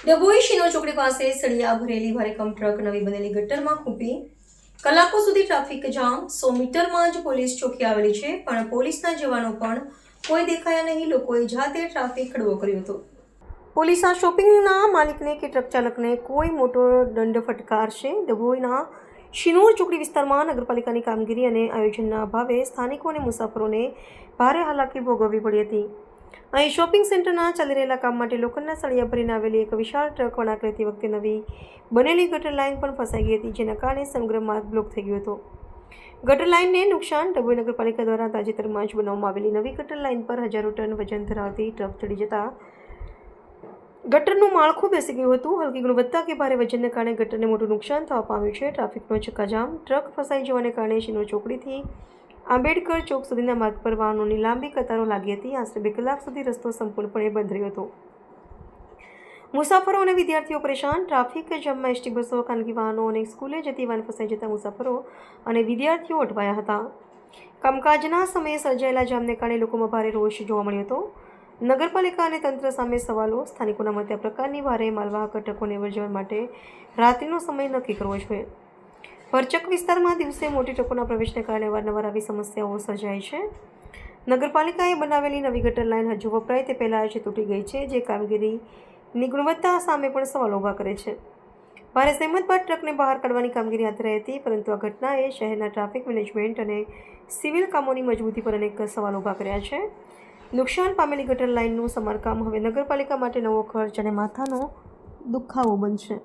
ડભોઈ શિનોર ચોકડી પાસે સળિયા ભરેલી ભારેકમ ટ્રક નવી બનેલી ગટરમાં ખૂંપી કલાકો સુધી ટ્રાફિક જામ 100 મીટરમાં જ પોલીસ ચોકી આવેલી છે, પણ પોલીસના જવાનો પણ કોઈ દેખાયા નહીં. લોકોએ જાતે ટ્રાફિક ખડવો કર્યો હતો. પોલીસ આ શોપિંગના માલિકને કે ટ્રક ચાલકને કોઈ મોટો દંડ ફટકારશે. ડભોઈના શિનોર ચોકડી વિસ્તારમાં નગરપાલિકાની કામગીરી અને આયોજનના અભાવે સ્થાનિકો અને મુસાફરોને ભારે હાલાકી ભોગવવી પડી હતી. અહીં શોપિંગ સેન્ટરના ચાલી રહેલા કામ માટે લોખંડના સળિયા ભરીને આવેલી એક વિશાળ ટ્રક વળાંક લેતી વખતે નવી બનેલી ગટર લાઇન પણ ફસાઈ ગઈ હતી, જેના કારણે સમગ્ર માર્ગ બ્લોક થઈ ગયો હતો. ગટર લાઇનને નુકસાન. ડભોઈ નગરપાલિકા દ્વારા તાજેતરમાં જ બનાવવામાં આવેલી નવી ગટર લાઇન પર હજારો ટન વજન ધરાવતી ટ્રક ચડી જતા ગટરનું માળખું બેસી ગયું હતું. હલકી ગુણવત્તા કે ભારે વજનને કારણે ગટરને મોટું નુકસાન થવા પામ્યું છે. ટ્રાફિકનો ચક્કાજામ. ટ્રક ફસાઈ જવાને કારણે શિનોર ચોકડીથી આંબેડકર ચોક સુધીના માર્ગ પર વાહનોની લાંબી કતારો લાગી હતી. આશરે 2 કલાક સુધી રસ્તો સંપૂર્ણપણે બંધ રહ્યો હતો. મુસાફરો અને વિદ્યાર્થીઓ પરેશાન. ટ્રાફિક જામમાં એસટી બસો, ખાનગી વાહનો અને સ્કૂલે જતી વાન ફસાઈ જતા મુસાફરો અને વિદ્યાર્થીઓ અટવાયા હતા. કામકાજના સમયે સર્જાયેલા જામને કારણે લોકોમાં ભારે રોષ જોવા મળ્યો હતો. નગરપાલિકા અને તંત્ર સામે સવાલો. સ્થાનિકોના મતે આ પ્રકારની ભારે માલવાહક ટ્રકોને અવરજવર માટે રાત્રિનો સમય નક્કી કરવો જોઈએ. ભરચક વિસ્તારમાં દિવસે મોટી ટ્રકોના પ્રવેશને કારણે અવારનવાર આવી સમસ્યાઓ સર્જાય છે. નગરપાલિકાએ બનાવેલી નવી ગટર લાઇન હજુ વપરાય તે પહેલાં જ તૂટી ગઈ છે, જે કામગીરીની ગુણવત્તા સામે પણ સવાલો ઊભા કરે છે. ભારે સહેમત બાદ ટ્રકને બહાર કાઢવાની કામગીરી હાથ ધરાઈ હતી, પરંતુ આ ઘટનાએ શહેરના ટ્રાફિક મેનેજમેન્ટ અને સિવિલ કામોની મજબૂતી પર અનેક સવાલો ઊભા કર્યા છે. નુકસાન પામેલી ગટર લાઇનનું સમારકામ હવે નગરપાલિકા માટે નવો ખર્ચ અને માથાનો દુખાવો બનશે.